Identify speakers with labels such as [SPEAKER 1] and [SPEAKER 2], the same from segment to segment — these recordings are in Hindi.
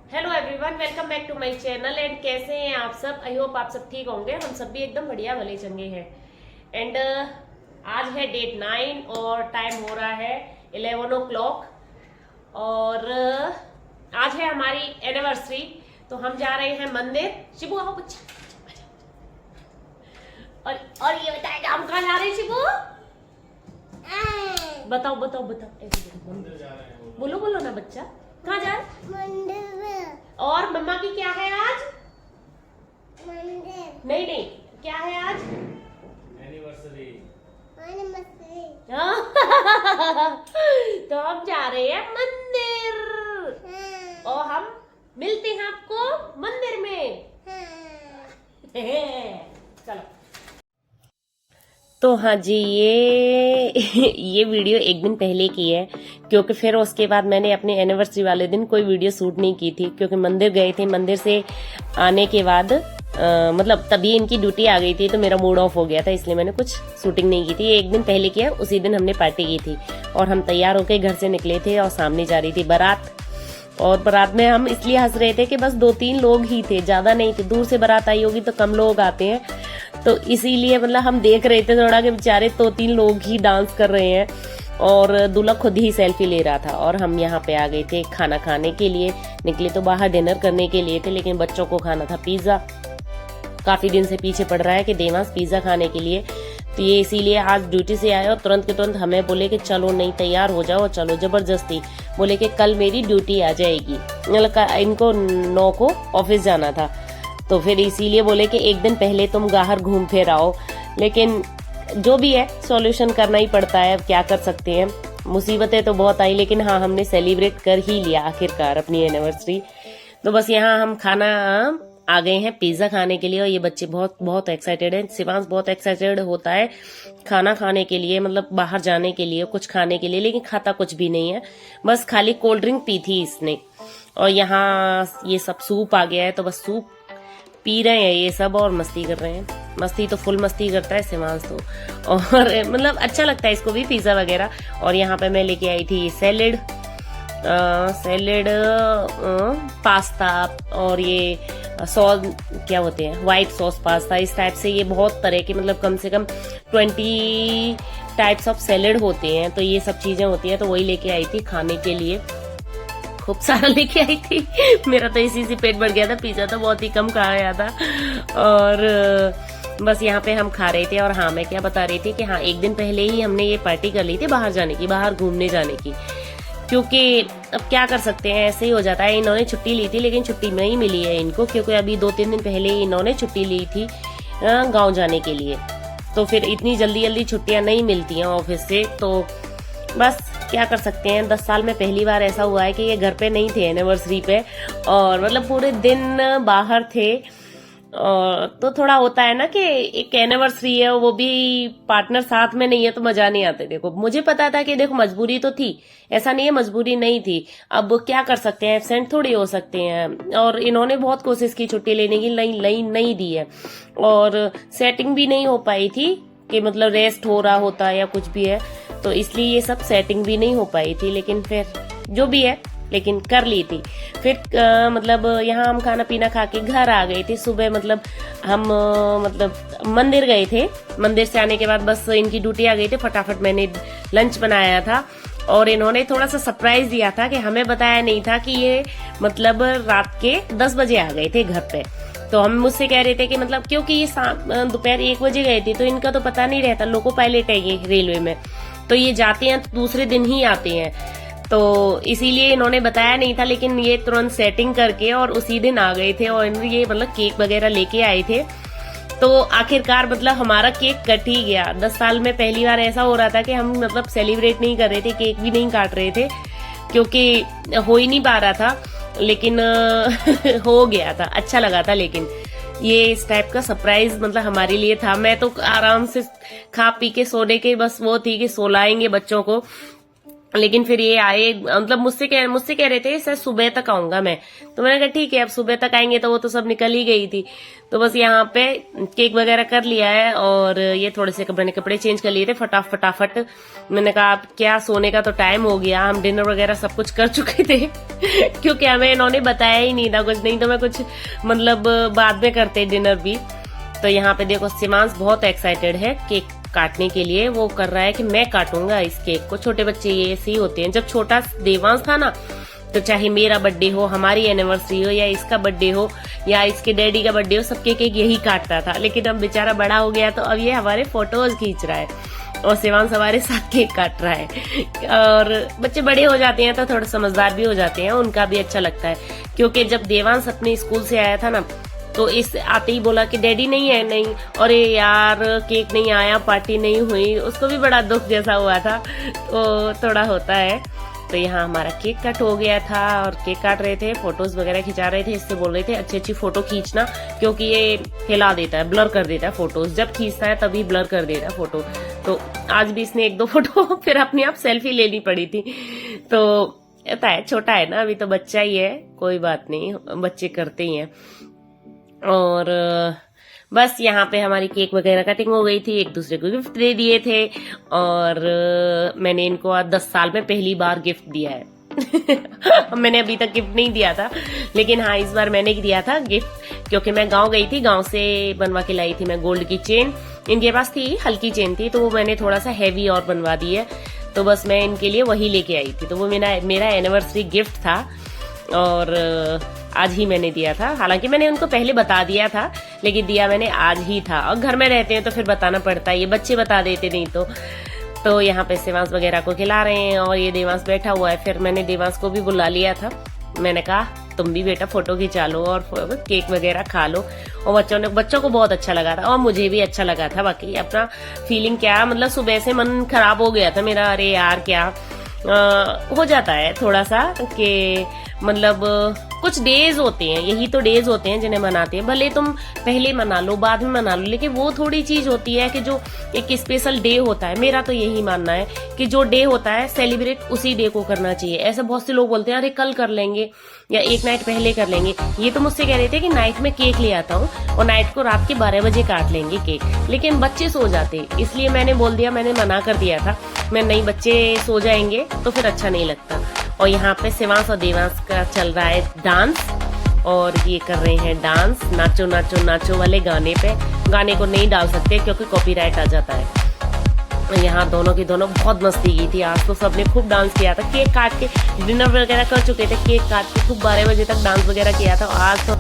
[SPEAKER 1] Hello everyone, welcome back to my channel. And कैसे हैं आप सब? आई होप आप सब ठीक होंगे। हम सब भी एकदम बढ़िया भले चंगे हैं। एंड आज है डेट 9 और टाइम हो रहा है 11 o'clock। और आज है हमारी एनिवर्सरी, तो हम जा रहे हैं मंदिर। शिबू आओ बच्चा। और ये बताएगा हम कहाँ जा रहे हैं शिबू? बताओ बताओ बताओ, ऐसे
[SPEAKER 2] मंदिर जा रहे हैं।
[SPEAKER 1] बोलो बोलो ना बच्चा, कहाँ जा रहे?
[SPEAKER 3] मंदिर।
[SPEAKER 1] और मम्मा की क्या है आज?
[SPEAKER 3] मंदिर।
[SPEAKER 1] नहीं नहीं, क्या है आज?
[SPEAKER 2] एनिवर्सरी।
[SPEAKER 1] हाँ। तो हम जा रहे हैं मंदिर और हम मिलते हैं आपको मंदिर में। चलो। तो हाँ जी, ये वीडियो एक दिन पहले की है, क्योंकि फिर उसके बाद मैंने अपने एनिवर्सरी वाले दिन कोई वीडियो शूट नहीं की थी, क्योंकि मंदिर गए थे। मंदिर से आने के बाद मतलब तभी इनकी ड्यूटी आ गई थी, तो मेरा मूड ऑफ हो गया था, इसलिए मैंने कुछ शूटिंग नहीं की थी। एक दिन पहले किया, उसी दिन हमने पार्टी की थी और हम तैयार होकर घर से निकले थे और सामने जा रही थी बारात। और बारात में हम इसलिए हंस रहे थे कि बस 2-3 लोग ही थे, ज्यादा नहीं थे। दूर से बारात आई होगी तो कम लोग आते हैं, तो इसीलिए मतलब हम देख रहे थे थोड़ा कि बेचारे 2-3 लोग ही डांस कर रहे हैं और दूल्हा खुद ही सेल्फी ले रहा था। और हम यहाँ पे आ गए थे खाना खाने के लिए। निकले तो बाहर डिनर करने के लिए थे, लेकिन बच्चों को खाना था पिज्जा। काफी दिन से पीछे पड़ रहा है कि देवांश पिज्जा खाने के लिए, तो ये इसीलिए आज ड्यूटी से आए और तुरंत के तुरंत हमें बोले कि चलो नहीं तैयार हो जाओ, चलो जबरदस्ती। बोले कि कल मेरी ड्यूटी आ जाएगी, मतलब इनको 9 को ऑफिस जाना था, तो फिर इसीलिए बोले कि एक दिन पहले तुम बाहर घूम फिर आओ। लेकिन जो भी है सॉल्यूशन करना ही पड़ता है, अब क्या कर सकते हैं। मुसीबतें तो बहुत आई, लेकिन हाँ हमने सेलिब्रेट कर ही लिया आखिरकार अपनी एनिवर्सरी। तो बस यहाँ हम खाना आ गए हैं पिज्जा खाने के लिए, और ये बच्चे बहुत बहुत एक्साइटेड हैं। शिवांश बहुत एक्साइटेड होता है खाना खाने के लिए, मतलब बाहर जाने के लिए, कुछ खाने के लिए, लेकिन खाता कुछ भी नहीं है, बस खाली कोल्ड ड्रिंक पी थी इसने। और यहाँ ये सब सूप आ गया है, तो बस सूप पी रहे हैं ये सब और मस्ती कर रहे हैं। मस्ती तो फुल मस्ती करता है शिवांश तो, और मतलब अच्छा लगता है इसको भी पिज्जा वगैरह। और यहाँ पे मैं लेके आई थी सैलेड, पास्ता, और ये सॉस क्या होते हैं, व्हाइट सॉस पास्ता, इस टाइप से। ये बहुत तरह के, मतलब कम से कम 20 टाइप्स ऑफ सैलेड होते हैं, तो ये सब चीजें होती हैं। तो वही लेके आई थी खाने के लिए, खूब सारा लेके आई थी। मेरा तो इसी से पेट भर गया था, पिज्जा तो बहुत ही कम खाया था। और बस यहाँ पे हम खा रहे थे। और हाँ, मैं क्या बता रही थी कि हाँ एक दिन पहले ही हमने ये पार्टी कर ली थी बाहर जाने की, बाहर घूमने जाने की, क्योंकि अब क्या कर सकते हैं, ऐसे ही हो जाता है। इन्होंने छुट्टी ली थी, लेकिन छुट्टी नहीं मिली है इनको, क्योंकि अभी 2-3 दिन पहले ही इन्होंने छुट्टी ली थी गाँव जाने के लिए। तो फिर इतनी जल्दी जल्दी छुट्टियां नहीं मिलती हैं ऑफिस से, तो बस क्या कर सकते हैं। 10 साल में पहली बार ऐसा हुआ है कि ये घर पे नहीं थे एनिवर्सरी पे, और मतलब पूरे दिन बाहर थे। और तो थोड़ा होता है ना कि एक एनिवर्सरी है, वो भी पार्टनर साथ में नहीं है तो मजा नहीं आते। देखो मुझे पता था कि देखो मजबूरी तो थी, ऐसा नहीं है मजबूरी नहीं थी, अब क्या कर सकते हैं, एब्सेंट थोड़ी हो सकते हैं। और इन्होंने बहुत कोशिश की छुट्टी लेने की, नहीं दी है। और सेटिंग भी नहीं हो पाई थी कि मतलब रेस्ट हो रहा होता या कुछ भी है, तो इसलिए ये सब सेटिंग भी नहीं हो पाई थी। लेकिन फिर जो भी है, लेकिन कर ली थी। फिर मतलब यहाँ हम खाना पीना खा के घर आ गए थे सुबह। मतलब हम मतलब मंदिर गए थे, मंदिर से आने के बाद बस इनकी ड्यूटी आ गई थी, फटाफट मैंने लंच बनाया था। और इन्होंने थोड़ा सा सरप्राइज दिया था कि हमें बताया नहीं था कि ये मतलब रात के 10 बजे आ गए थे घर पे। तो हम मुझसे कह रहे थे कि मतलब क्योंकि ये दोपहर 1 बजे गए थे, तो इनका तो पता नहीं रहता, लोको पायलट है ये रेलवे में, तो ये जाते हैं तो दूसरे दिन ही आते हैं, तो इसीलिए इन्होंने बताया नहीं था। लेकिन ये तुरंत सेटिंग करके और उसी दिन आ गए थे, और ये मतलब केक वगैरह लेके आए थे। तो आखिरकार मतलब हमारा केक कट ही गया। 10 साल में पहली बार ऐसा हो रहा था कि हम मतलब सेलिब्रेट नहीं कर रहे थे, केक भी नहीं काट रहे थे, क्योंकि हो ही नहीं पा रहा था। लेकिन हो गया था, अच्छा लगा था। लेकिन ये इस टाइप का सरप्राइज मतलब हमारे लिए था। मैं तो आराम से खा पी के सोने के बस वो थी कि सोलाएंगे बच्चों को, लेकिन फिर ये आए, मतलब मुझसे कह रहे थे सर सुबह तक आऊंगा मैं। तो मैंने कहा ठीक है, अब सुबह तक आएंगे तो वो तो सब निकल ही गई थी। तो बस यहाँ पे केक वगैरह कर लिया है और ये थोड़े से मैंने कपड़े चेंज कर लिए थे फटाफट। मैंने कहा अब क्या, सोने का तो टाइम हो गया, हम डिनर वगैरह सब कुछ कर चुके थे क्योंकि हमें इन्होंने बताया ही नहीं था कुछ, नहीं तो मैं कुछ मतलब बाद में करते डिनर भी। तो यहाँ पे देखो शिवांश बहुत एक्साइटेड है केक काटने के लिए। वो कर रहा है कि मैं काटूंगा इस केक को। छोटे बच्चे ये ऐसे ही होते हैं। जब छोटा देवांश था ना, तो चाहे मेरा बर्थडे हो, हमारी एनिवर्सरी हो, या इसका बर्थडे हो, या इसके डैडी का बर्थडे हो, सबके केक यही काटता था। लेकिन अब बेचारा बड़ा हो गया तो अब ये हमारे फोटोज खींच रहा है और शिवांश हमारे साथ केक काट रहा है। और बच्चे बड़े हो जाते हैं तो थोड़ा समझदार भी हो जाते हैं, उनका भी अच्छा लगता है। क्योंकि जब देवांश अपने स्कूल से आया था ना, तो इस आते ही बोला कि डैडी नहीं है, नहीं, अरे यार केक नहीं आया, पार्टी नहीं हुई। उसको भी बड़ा दुख जैसा हुआ था, तो थोड़ा होता है। तो यहाँ हमारा केक कट हो गया था और केक काट रहे थे, फोटोज वगैरह खिंचा रहे थे। इससे बोल रहे थे अच्छी फोटो खींचना, क्योंकि ये हिला देता है, ब्लर कर देता है फोटोज। जब खींचता है तभी ब्लर कर देता है फोटो। तो आज भी इसने 1-2 फोटो फिर अपने आप सेल्फी लेनी पड़ी थी। तो पता है छोटा है ना, अभी तो बच्चा ही है, कोई बात नहीं, बच्चे करते ही हैं। और बस यहाँ पे हमारी केक वगैरह कटिंग हो गई थी, एक दूसरे को गिफ्ट दे दिए थे। और मैंने इनको आज 10 साल में पहली बार गिफ्ट दिया है मैंने अभी तक गिफ्ट नहीं दिया था, लेकिन हाँ इस बार मैंने दिया था गिफ्ट, क्योंकि मैं गांव गई थी, गांव से बनवा के लाई थी मैं गोल्ड की चेन। इनके पास थी, हल्की चेन थी, तो वो मैंने थोड़ा सा हैवी और बनवा दी है। तो बस मैं इनके लिए वही लेके आई थी। तो वो मेरा एनिवर्सरी गिफ्ट था और आज ही मैंने दिया था। हालांकि मैंने उनको पहले बता दिया था, लेकिन दिया मैंने आज ही था। और घर में रहते हैं तो फिर बताना पड़ता है, ये बच्चे बता देते नहीं तो यहाँ पे शिवांश वगैरह को खिला रहे हैं और ये देवांश बैठा हुआ है। फिर मैंने देवांश को भी बुला लिया था, मैंने कहा तुम भी बेटा फोटो खिंचा लो और केक वगैरह खा लो। और बच्चों को बहुत अच्छा लगा था और मुझे भी अच्छा लगा था। बाकी अपना फीलिंग क्या, मतलब सुबह से मन खराब हो गया था मेरा, अरे यार क्या हो जाता है थोड़ा सा कि मतलब कुछ डेज होते हैं, यही तो डेज होते हैं जिन्हें मनाते हैं। भले तुम पहले मना लो, बाद में मना लो, लेकिन वो थोड़ी चीज होती है कि जो एक स्पेशल डे होता है। मेरा तो यही मानना है कि जो डे होता है सेलिब्रेट उसी डे को करना चाहिए। ऐसे बहुत से लोग बोलते हैं अरे कल कर लेंगे या एक नाइट पहले कर लेंगे। ये तो मुझसे कह रहे थे कि नाइट में केक ले आता हूँ और नाइट को रात के 12 बजे काट लेंगे केक, लेकिन बच्चे सो जाते, इसलिए मैंने बोल दिया, मैंने मना कर दिया था। मैं नहीं, बच्चे सो जाएंगे तो फिर अच्छा नहीं लगता। और यहाँ पे शिवांश और देवांश का चल रहा है डांस और ये कर रहे हैं डांस, नाचो नाचो नाचो वाले गाने पे। गाने को नहीं डाल सकते क्योंकि कॉपीराइट आ जाता है। यहाँ दोनों की दोनों बहुत मस्ती की थी। आज तो सबने खूब डांस किया था, केक काट के डिनर वगैरह कर चुके थे, केक काट के खूब 12 बजे तक डांस वगैरह किया था। आज तो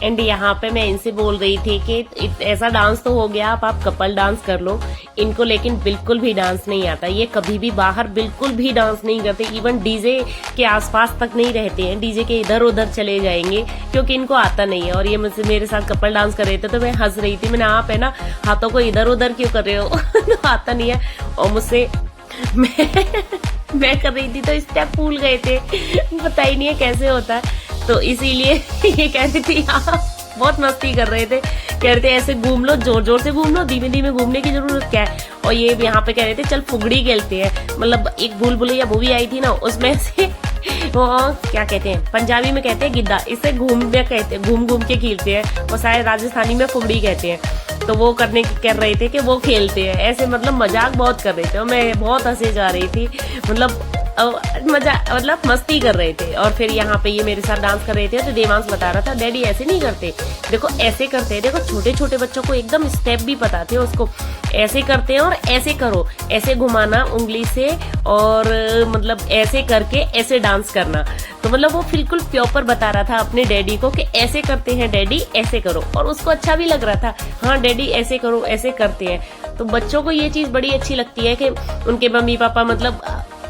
[SPEAKER 1] एंड यहाँ पे मैं इनसे बोल रही थी कि ऐसा डांस तो हो गया, अब आप कपल डांस कर लो। इनको लेकिन बिल्कुल भी डांस नहीं आता, ये कभी भी बाहर बिल्कुल भी डांस नहीं करते, इवन डीजे के आसपास तक नहीं रहते हैं, डीजे के इधर उधर चले जाएंगे क्योंकि इनको आता नहीं है। और ये मुझसे मेरे साथ कपल डांस कर रहे थे तो मैं हंस रही थी, मैंने आप है ना हाथों को इधर उधर क्यों कर रहे हो तो आता नहीं है। और मुझसे मैं कर रही थी तो स्टेप भूल गए थे, पता ही नहीं है कैसे होता है। तो इसीलिए ये कह रही थी आप बहुत मस्ती कर रहे थे, कह रहे थे ऐसे घूम लो, जोर जोर से घूम लो, धीमे धीमे घूमने की जरूरत क्या है। और ये यहाँ पे कह रहे थे चल फुगड़ी खेलते हैं, मतलब एक भूल भुलैया मूवी आई थी ना, उसमें से वो क्या कहते हैं, पंजाबी में कहते हैं गिद्दा, इसे घूमने कहते हैं, घूम घूम के खेलते हैं, और शायद राजस्थानी में फुगड़ी कहते हैं। तो वो करने कर रहे थे कि वो खेलते हैं ऐसे, मतलब मजाक बहुत कर रहे थे और मैं बहुत हंसे जा रही थी। मतलब मजा मतलब मस्ती कर रहे थे। और फिर यहाँ पे ये मेरे साथ डांस कर रहे थे तो देवांश बता रहा था डैडी ऐसे नहीं करते, देखो ऐसे करते हैं, देखो छोटे छोटे बच्चों को एकदम स्टेप भी पता थे उसको, ऐसे करते हैं और ऐसे करो, ऐसे घुमाना उंगली से और मतलब ऐसे करके ऐसे डांस करना। तो मतलब वो बिल्कुल प्रॉपर बता रहा था अपने डैडी को कि ऐसे करते हैं डैडी, ऐसे करो, और उसको अच्छा भी लग रहा था, हाँ डैडी ऐसे करो, ऐसे करते हैं। तो बच्चों को ये चीज बड़ी अच्छी लगती है कि उनके मम्मी पापा मतलब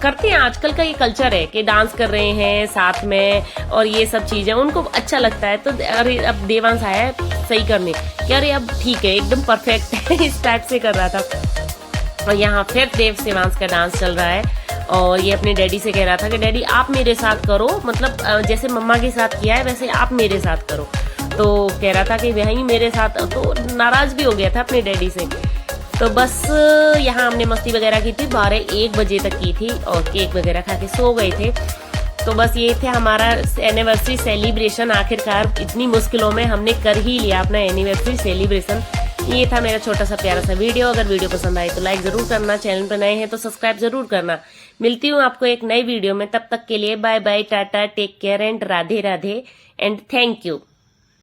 [SPEAKER 1] करते हैं। आजकल का ये कल्चर है कि डांस कर रहे हैं साथ में और ये सब चीजें उनको अच्छा लगता है। तो अरे अब देवांश आया है सही करने कि अरे अब ठीक है एकदम परफेक्ट है इस टाइप से कर रहा था। और यहाँ फिर देवांश का डांस चल रहा है और ये अपने डैडी से कह रहा था कि डैडी आप मेरे साथ करो, मतलब जैसे मम्मा के साथ किया है वैसे आप मेरे साथ करो। तो कह रहा था कि वही मेरे साथ, तो नाराज भी हो गया था अपने डैडी से। तो बस यहाँ हमने मस्ती वगैरह की थी, 12-1 बजे तक की थी और केक वगैरह खा के सो गए थे। तो बस ये थे हमारा एनिवर्सरी सेलिब्रेशन। आखिरकार इतनी मुश्किलों में हमने कर ही लिया अपना एनिवर्सरी सेलिब्रेशन। ये था मेरा छोटा सा प्यारा सा वीडियो। अगर वीडियो पसंद आए तो लाइक जरूर करना, चैनल पर नए हैं तो सब्सक्राइब जरूर करना। मिलती हूँ आपको एक नई वीडियो में, तब तक के लिए bye bye, tata, take care and Radhe Radhe and thank you.